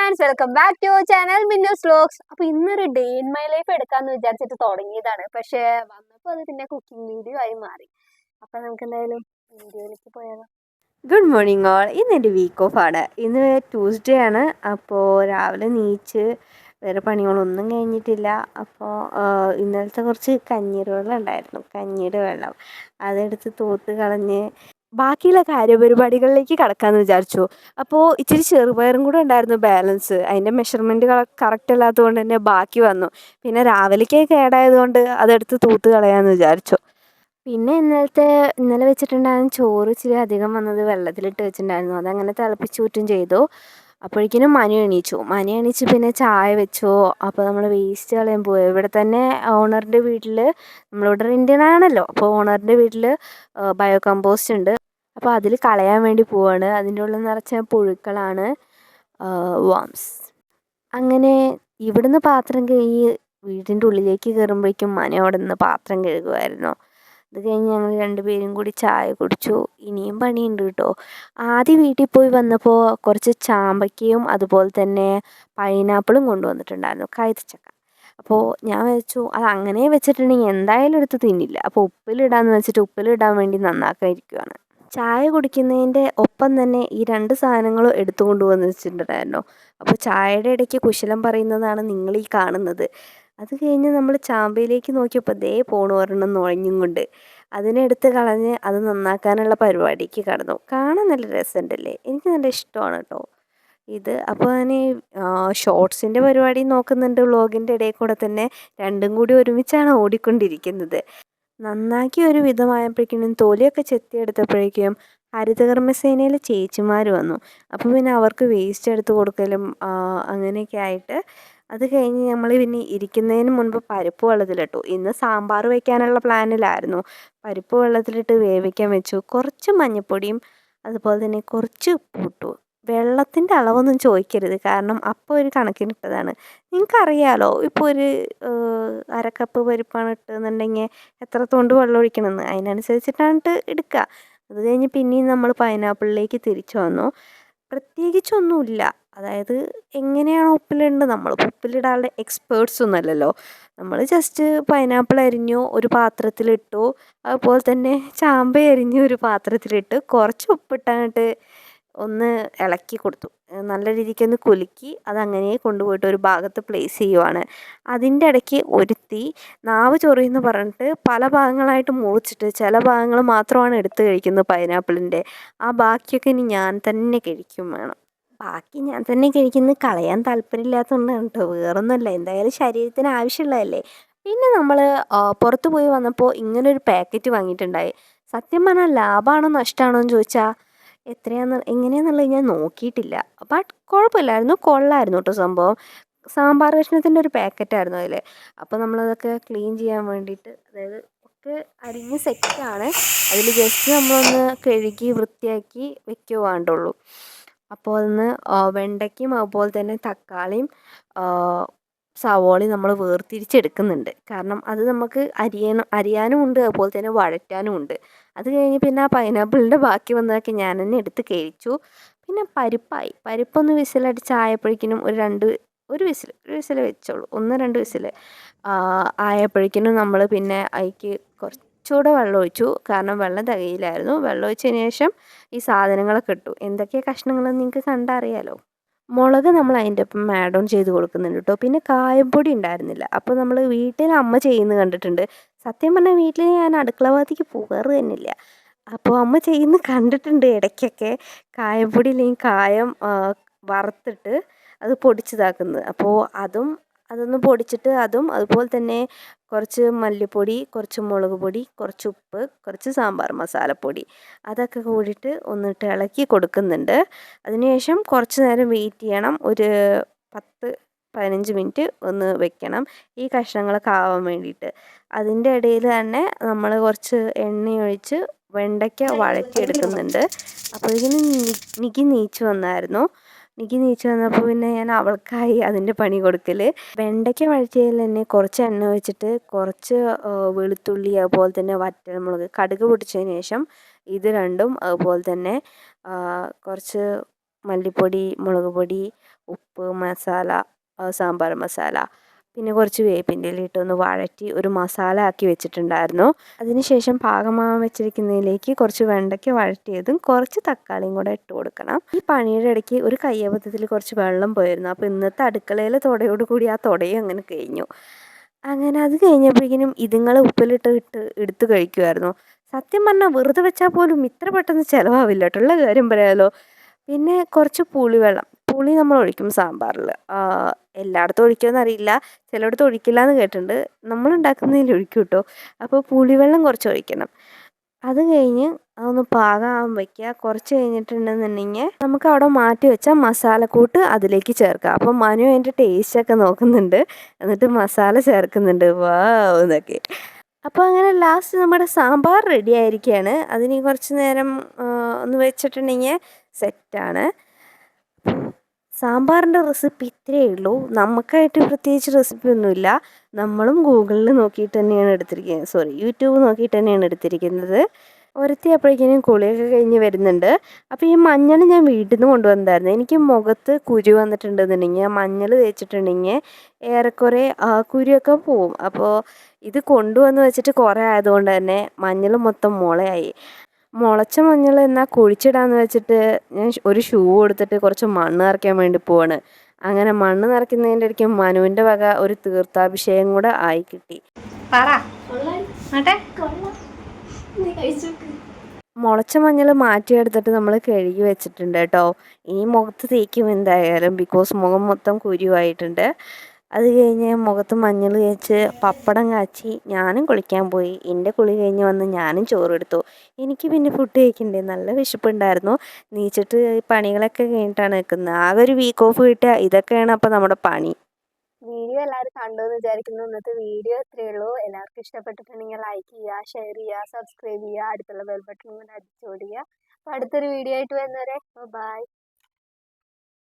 Friends, welcome back to channel Minnus vlogs. അപ്പോൾ ഇന്നൊരു day in my life എടുക്കാമെന്ന് വിചാരിച്ചിട്ട് തുടങ്ങിയതാണ്. പക്ഷേ വന്നപ്പോൾ അത് പിന്നെ കുക്കിംഗ് വീഡിയോ ആയി മാറി. അപ്പോൾ നമുക്ക് എന്തായാലും വീഡിയോയിലേക്ക് പോയാലോ. Good morning all. ഇന്ന് എൻ്റെ വീക്ക് ഓഫ് ആണ്. ഇന്ന് ട്യൂസ്ഡേ ആണ്. അപ്പോൾ രാവിലെ നീച്ച് വേറെ പണികളൊന്നും കഴിഞ്ഞിട്ടില്ല. അപ്പോൾ ഇന്നലത്തെ കുറച്ച് കഞ്ഞീർ വെള്ളം ഉണ്ടായിരുന്നു, കഞ്ഞിയുടെ വെള്ളം അതെടുത്ത് തൂത്ത് കളഞ്ഞ് ബാക്കിയുള്ള കാര്യപരിപാടികളിലേക്ക് കടക്കാമെന്ന് വിചാരിച്ചു. അപ്പോൾ ഇച്ചിരി ചെറുപയറും കൂടെ ഉണ്ടായിരുന്നു ബാലൻസ്. അതിൻ്റെ മെഷർമെൻറ്റ് കറക്റ്റ് അല്ലാത്തത് കൊണ്ട് തന്നെ ബാക്കി വന്നു. പിന്നെ രാവിലേക്ക് കേടായതുകൊണ്ട് അതെടുത്ത് തൂത്ത് കളയാമെന്ന് വിചാരിച്ചു. പിന്നെ ഇന്നലെ വെച്ചിട്ടുണ്ടായിരുന്ന ചോറ് ഇച്ചിരി അധികം വന്നത് വെള്ളത്തിലിട്ട് വെച്ചിട്ടുണ്ടായിരുന്നു. അതങ്ങനെ തിളപ്പിച്ചൂറ്റും ചെയ്തു. അപ്പോഴേക്കിനും മനി എണീച്ച് പിന്നെ ചായ വെച്ചു. അപ്പോൾ നമ്മൾ വേസ്റ്റ് കളയാൻ പോയി. ഇവിടെ തന്നെ ഓണറിൻ്റെ വീട്ടിൽ, നമ്മളിവിടെ റെൻറ്റിനാണല്ലോ, അപ്പോൾ ഓണറിൻ്റെ വീട്ടിൽ ബയോ കമ്പോസ്റ്റ് ഉണ്ട്. അപ്പോൾ അതിൽ കളയാൻ വേണ്ടി പോവാണ്. അതിൻ്റെ ഉള്ളിൽ നിറച്ച പുഴുക്കളാണ്, വാംസ്. അങ്ങനെ ഇവിടുന്ന് പാത്രം കഴുകി വീടിൻ്റെ ഉള്ളിലേക്ക് കയറുമ്പോഴേക്കും അവിടെ നിന്ന് പാത്രം കഴുകുമായിരുന്നു. അത് കഴിഞ്ഞ് ഞങ്ങൾ രണ്ടുപേരും കൂടി ചായ കുടിച്ചു. ഇനിയും പണിയുണ്ട് കേട്ടോ. ആദ്യം വീട്ടിൽ പോയി വന്നപ്പോൾ കുറച്ച് ചാമ്പയ്ക്കയും അതുപോലെ തന്നെ പൈനാപ്പിളും കൊണ്ടുവന്നിട്ടുണ്ടായിരുന്നു, കൈതച്ചക്ക. അപ്പോൾ ഞാൻ വെച്ചു അത് അങ്ങനെ വെച്ചിട്ടുണ്ടെങ്കിൽ എന്തായാലും എടുത്ത് തിന്നില്ല. അപ്പോൾ ഉപ്പിലിടാന്ന് വെച്ചിട്ട് ഉപ്പിലിടാൻ വേണ്ടി നന്നാക്കാതിരിക്കുകയാണ്. ചായ കുടിക്കുന്നതിൻ്റെ ഒപ്പം തന്നെ ഈ രണ്ട് സാധനങ്ങളും എടുത്തു കൊണ്ടുവന്ന് വെച്ചിട്ടുണ്ടായിരുന്നു. അപ്പോൾ ചായയുടെ ഇടയ്ക്ക് കുശലം പറയുന്നതാണ് നിങ്ങളീ കാണുന്നത്. അത് കഴിഞ്ഞ് നമ്മൾ ചാമ്പയിലേക്ക് നോക്കിയപ്പോൾ ദേ പോണു ഒരെണ്ണം നുഴഞ്ഞും കൊണ്ട്. അതിനെ എടുത്ത് കളഞ്ഞ് അത് നന്നാക്കാനുള്ള പരിപാടിക്ക് കടന്നു. കാണാൻ നല്ല രസമുണ്ടല്ലേ, എനിക്ക് നല്ല ഇഷ്ടമാണ് കേട്ടോ ഇത്. അപ്പോൾ ഞാൻ ഷോർട്സിൻ്റെ പരിപാടി നോക്കുന്നുണ്ട് വ്ളോഗിൻ്റെ ഇടയിൽ കൂടെ തന്നെ. രണ്ടും കൂടി ഒരുമിച്ചാണ് ഓടിക്കൊണ്ടിരിക്കുന്നത്. നന്നാക്കി ഒരു വിധമായപ്പോഴേക്കും തൊലിയൊക്കെ ചെത്തിയെടുത്തപ്പോഴേക്കും ഹരിതകർമ്മസേനയിലെ ചേച്ചിമാർ വന്നു. അപ്പോൾ പിന്നെ അവർക്ക് വേസ്റ്റ് എടുത്ത് കൊടുക്കലും അങ്ങനെയൊക്കെ ആയിട്ട് അത് കഴിഞ്ഞ് നമ്മൾ പിന്നെ ഇരിക്കുന്നതിന് മുൻപ് പരിപ്പ് വെള്ളത്തിലിട്ടു. ഇന്ന് സാമ്പാർ വയ്ക്കാനുള്ള പ്ലാനിലായിരുന്നു. പരിപ്പ് വെള്ളത്തിലിട്ട് വേവിക്കാൻ വെച്ചു. കുറച്ച് മഞ്ഞൾപ്പൊടിയും അതുപോലെ തന്നെ കുറച്ച് ഉപ്പിട്ടു. വെള്ളത്തിൻ്റെ അളവൊന്നും ചോദിക്കരുത്, കാരണം അപ്പോൾ ഒരു കണക്കിനിട്ടതാണ്. നിങ്ങൾക്കറിയാലോ ഇപ്പോൾ ഒരു അരക്കപ്പ് പരിപ്പാണ് ഇട്ടതെന്നുണ്ടെങ്കിൽ എത്ര തൊണ്ട് വെള്ളം ഒഴിക്കണമെന്ന്, അതിനനുസരിച്ചിട്ടാണ് എടുക്കുക. അത് കഴിഞ്ഞ് പിന്നെയും നമ്മൾ പൈനാപ്പിളിലേക്ക് തിരിച്ചു വന്നു. പ്രത്യേകിച്ചൊന്നുമില്ല, അതായത് എങ്ങനെയാണ് ഉപ്പിലിടേണ്ടത്, നമ്മൾ ഉപ്പിലിടാനുള്ള എക്സ്പേർട്സ് ഒന്നുമല്ലല്ലോ. നമ്മൾ ജസ്റ്റ് പൈനാപ്പിൾ അരിഞ്ഞു ഒരു പാത്രത്തിലിട്ടു, അതുപോലെ തന്നെ ചാമ്പ അരിഞ്ഞു ഒരു പാത്രത്തിലിട്ട് കുറച്ച് ഉപ്പിട്ടങ്ങോട്ട് ഒന്ന് ഇളക്കി കൊടുത്തു. നല്ല രീതിക്കൊന്ന് കുലുക്കി അതങ്ങനെ കൊണ്ടുപോയിട്ട് ഒരു ഭാഗത്ത് പ്ലേസ് ചെയ്യുവാണ്. അതിൻ്റെ ഇടയ്ക്ക് ഒരുത്തി നാവ് ചൊറിയെന്ന് പറഞ്ഞിട്ട് പല ഭാഗങ്ങളായിട്ട് മുറിച്ചിട്ട് ചില ഭാഗങ്ങൾ മാത്രമാണ് എടുത്ത് കഴിക്കുന്നത് പൈനാപ്പിളിൻ്റെ. ആ ബാക്കിയൊക്കെ ഇനി ഞാൻ തന്നെ കഴിക്കും വേണം. ബാക്കി ഞാൻ തന്നെ കഴിക്കുന്നത് കളയാൻ താല്പര്യമില്ലാത്തതുകൊണ്ടാണ് കേട്ടോ, വേറൊന്നുമല്ല. എന്തായാലും ശരീരത്തിന് ആവശ്യമുള്ളതല്ലേ. പിന്നെ നമ്മൾ പുറത്ത് പോയി വന്നപ്പോൾ ഇങ്ങനൊരു പാക്കറ്റ് വാങ്ങിയിട്ടുണ്ടായി. സത്യം പറഞ്ഞാൽ ലാഭമാണോ നഷ്ടമാണോ എന്ന് ചോദിച്ചാൽ എങ്ങനെയാണെന്നുള്ളത് ഞാൻ നോക്കിയിട്ടില്ല. ബട്ട് കുഴപ്പമില്ലായിരുന്നു, കൊള്ളായിരുന്നു കേട്ടോ സംഭവം. സാമ്പാർ കഷ്ണത്തിൻ്റെ ഒരു പാക്കറ്റായിരുന്നു അതിൽ. അപ്പോൾ നമ്മളതൊക്കെ ക്ലീൻ ചെയ്യാൻ വേണ്ടിയിട്ട്, അതായത് ഒക്കെ അരിഞ്ഞ് സെറ്റാണ്, അതിൽ ജസ്റ്റ് നമ്മളൊന്ന് കഴുകി വൃത്തിയാക്കി വെക്കുക വേണ്ടുള്ളൂ. അപ്പോൾ അതൊന്ന് വെണ്ടയ്ക്കയും അതുപോലെ തന്നെ തക്കാളിയും സവോളയും നമ്മൾ വേർതിരിച്ചെടുക്കുന്നുണ്ട്. കാരണം അത് നമുക്ക് അരിയാനും ഉണ്ട്, അതുപോലെ തന്നെ വഴറ്റാനും ഉണ്ട്. അത് കഴിഞ്ഞ് പിന്നെ ആ പൈനാപ്പിളിൻ്റെ ബാക്കി വന്നതൊക്കെ ഞാൻ തന്നെ എടുത്ത് കഴിച്ചു. പിന്നെ പരിപ്പൊന്ന് വിസിലടിച്ചായപ്പോഴേക്കിനും ഒരു വിസിൽ വെച്ചോളൂ, 1-2 വിസിൽ ആയപ്പോഴേക്കിനും നമ്മൾ പിന്നെ അതിലേക്ക് കുറച്ചുകൂടെ വെള്ളം ഒഴിച്ചു. കാരണം വെള്ളം തികയില്ലായിരുന്നു. വെള്ളം ഒഴിച്ചതിന് ശേഷം ഈ സാധനങ്ങളൊക്കെ ഇട്ടു. എന്തൊക്കെ കഷ്ണങ്ങളെന്ന് നിങ്ങൾക്ക് കണ്ടറിയാലോ. മുളക് നമ്മൾ അതിൻ്റെ ഒപ്പം ആഡ് ഓൺ ചെയ്ത് കൊടുക്കുന്നുണ്ട് കേട്ടോ. പിന്നെ കായപ്പൊടി ഉണ്ടായിരുന്നില്ല. അപ്പോൾ നമ്മൾ വീട്ടിൽ അമ്മ ചെയ്യുന്നത് കണ്ടിട്ടുണ്ട്. സത്യം പറഞ്ഞാൽ വീട്ടിൽ ഞാൻ അടുക്കള ഭാഗത്തേക്ക് പോകാറ് തന്നെയില്ല. അപ്പോൾ അമ്മ ചെയ്യുന്നത് കണ്ടിട്ടുണ്ട് ഇടയ്ക്കൊക്കെ. കായപ്പൊടി അല്ലെങ്കിൽ കായം വറുത്തിട്ട് അത് പൊടിച്ചതാക്കുന്നത്. അപ്പോൾ അതൊന്ന് പൊടിച്ചിട്ട് അതുപോലെ തന്നെ കുറച്ച് മല്ലിപ്പൊടി, കുറച്ച് മുളക് പൊടി, കുറച്ച് ഉപ്പ്, കുറച്ച് സാമ്പാർ മസാലപ്പൊടി, അതൊക്കെ കൂടിയിട്ട് ഒന്നിട്ട് ഇളക്കി കൊടുക്കുന്നുണ്ട്. അതിനുശേഷം കുറച്ച് നേരം വെയിറ്റ് ചെയ്യണം. ഒരു 10-15 മിനിറ്റ് ഒന്ന് വെക്കണം ഈ കഷ്ണങ്ങളൊക്കെ ആവാൻ വേണ്ടിയിട്ട്. അതിൻ്റെ ഇടയിൽ തന്നെ നമ്മൾ കുറച്ച് എണ്ണയൊഴിച്ച് വെണ്ടയ്ക്ക വഴറ്റിയെടുക്കുന്നുണ്ട്. അപ്പോഴേക്കും നിക്കി നീച്ച് വന്നപ്പോൾ പിന്നെ ഞാൻ അവൾക്കായി അതിൻ്റെ പണി കൊടുക്കൽ. വെണ്ടയ്ക്ക വഴറ്റിയതിൽ തന്നെ കുറച്ച് എണ്ണ ഒഴിച്ചിട്ട് കുറച്ച് വെളുത്തുള്ളി, അതുപോലെ തന്നെ വറ്റൽമുളക്, കടുക് പൊട്ടിച്ചതിന് ശേഷം ഇത് രണ്ടും, അതുപോലെ തന്നെ കുറച്ച് മല്ലിപ്പൊടി, മുളക് പൊടി, ഉപ്പ്, മസാല, സാമ്പാർ മസാല, പിന്നെ കുറച്ച് വേപ്പിൻ്റെ ഇല ഇട്ടൊന്ന് വഴറ്റി ഒരു മസാല ആക്കി വെച്ചിട്ടുണ്ടായിരുന്നു. അതിനുശേഷം പാകമാവാൻ വെച്ചിരിക്കുന്നതിലേക്ക് കുറച്ച് വെണ്ടയ്ക്ക വഴറ്റിയതും കുറച്ച് തക്കാളിയും കൂടെ ഇട്ട് കൊടുക്കണം. ഈ പണിയുടെ ഇടയ്ക്ക് ഒരു കയ്യബദ്ധത്തിൽ കുറച്ച് വെള്ളം പോയിരുന്നു. അപ്പോൾ ഇന്നത്തെ അടുക്കളയിലെ തുടയോടുകൂടി ആ തുടയും അങ്ങനെ കഴിഞ്ഞു. അങ്ങനെ അത് കഴിഞ്ഞപ്പോഴേക്കിനും ഇതുങ്ങൾ ഉപ്പിലിട്ട് എടുത്ത് കഴിക്കുമായിരുന്നു. സത്യം പറഞ്ഞാൽ വെറുതെ വെച്ചാൽ പോലും ഇത്ര പെട്ടെന്ന് ചിലവാവില്ല കേട്ടോ, ഉള്ള കാര്യം പറയാമല്ലോ. പിന്നെ കുറച്ച് പുളി നമ്മൾ ഒഴിക്കും സാമ്പാറിൽ. എല്ലായിടത്തും ഒഴിക്കുമെന്ന് അറിയില്ല, ചിലയിടത്ത് ഒഴിക്കില്ല എന്ന് കേട്ടിട്ടുണ്ട്. നമ്മൾ ഉണ്ടാക്കുന്നതിൽ ഒഴിക്കും കേട്ടോ. അപ്പോൾ പുളിവെള്ളം കുറച്ച് ഒഴിക്കണം. അത് കഴിഞ്ഞ് അതൊന്ന് പാകമാകാൻ വയ്ക്കുക. കുറച്ച് കഴിഞ്ഞിട്ടുണ്ടെന്നുണ്ടെങ്കിൽ നമുക്ക് അവിടെ മാറ്റി വെച്ച മസാലക്കൂട്ട് അതിലേക്ക് ചേർക്കാം. അപ്പം മനു അതിൻ്റെ ടേസ്റ്റൊക്കെ നോക്കുന്നുണ്ട്, എന്നിട്ട് മസാല ചേർക്കുന്നുണ്ട്. വാവ് എന്നൊക്കെ. അപ്പോൾ അങ്ങനെ ലാസ്റ്റ് നമ്മുടെ സാമ്പാർ റെഡി ആയിരിക്കുകയാണ്. അതിന് കുറച്ച് നേരം ഒന്ന് വെച്ചിട്ടുണ്ടെങ്കിൽ സെറ്റാണ്. സാമ്പാറിൻ്റെ റെസിപ്പി ഇത്രയേ ഉള്ളൂ. നമുക്കായിട്ട് പ്രത്യേകിച്ച് റെസിപ്പി ഒന്നുമില്ല. നമ്മളും ഗൂഗിളിൽ നോക്കിയിട്ട് തന്നെയാണ് എടുത്തിരിക്കുന്നത്, യൂട്യൂബ് നോക്കിയിട്ട് തന്നെയാണ് എടുത്തിരിക്കുന്നത്. ഒരുത്തി അപ്പോഴേക്കും കുളിയൊക്കെ കഴിഞ്ഞ് വരുന്നുണ്ട്. അപ്പോൾ ഈ മഞ്ഞൾ ഞാൻ വീട്ടിൽ നിന്ന് കൊണ്ടുവന്നതായിരുന്നു. എനിക്ക് മുഖത്ത് കുരു വന്നിട്ടുണ്ടെന്നുണ്ടെങ്കിൽ മഞ്ഞൾ തേച്ചിട്ടുണ്ടെങ്കിൽ ഏറെക്കുറെ കുരുവൊക്കെ പോവും. അപ്പോൾ ഇത് കൊണ്ടുവന്ന് വെച്ചിട്ട് കുറേ ആയതുകൊണ്ട് തന്നെ മഞ്ഞൾ മൊത്തം മുളയായി. മുളച്ച മഞ്ഞൾ എന്നാൽ കുഴിച്ചിടാന്ന് വെച്ചിട്ട് ഞാൻ ഒരു ഷൂ എടുത്തിട്ട് കുറച്ച് മണ്ണ് നിറയ്ക്കാൻ വേണ്ടി പോവാണ്. അങ്ങനെ മണ്ണ് നിറയ്ക്കുന്നതിൻ്റെ ഇടയ്ക്ക് മനുവിൻ്റെ വക ഒരു തീർത്ഥാഭിഷേകം കൂടെ ആയി കിട്ടി. മുളച്ച മഞ്ഞൾ മാറ്റിയെടുത്തിട്ട് നമ്മൾ കഴുകി വെച്ചിട്ടുണ്ട് കേട്ടോ. ഇനി മുഖത്ത് തേക്കും എന്തായാലും, ബിക്കോസ് മുഖം മൊത്തം കുരുവായിട്ടുണ്ട്. അത് കഴിഞ്ഞ് മുഖത്ത് മഞ്ഞൾ തേച്ച് പപ്പടം കാച്ചി ഞാനും കുളിക്കാൻ പോയി. എൻ്റെ കുളി കഴിഞ്ഞ് വന്ന് ഞാനും ചോറെടുത്തു. എനിക്ക് പിന്നെ ഫുഡ് കഴിക്കണ്ടേ, നല്ല വിശപ്പുണ്ടായിരുന്നു. നീച്ചിട്ട് പണികളൊക്കെ കഴിഞ്ഞിട്ടാണ് നിൽക്കുന്നത്. ആകെ ഒരു വീക്ക് ഓഫ് കിട്ടുക, ഇതൊക്കെയാണ് അപ്പോൾ നമ്മുടെ പണി. വീഡിയോ എല്ലാവരും കണ്ടു എന്ന് വിചാരിക്കുന്നു. ഇന്നത്തെ വീഡിയോ ഇത്രയേ ഉള്ളൂ. എല്ലാവർക്കും ഇഷ്ടപ്പെട്ടിട്ടുണ്ടെങ്കിൽ ലൈക്ക് ചെയ്യുക, ഷെയർ ചെയ്യുക, സബ്സ്ക്രൈബ് ചെയ്യുക, അടുത്തുള്ള ബെൽ ബട്ടൺ കൂടെ അടിച്ചോടുക. അപ്പോൾ അടുത്തൊരു വീഡിയോ ആയിട്ട് വരുന്നവരെ ബൈ.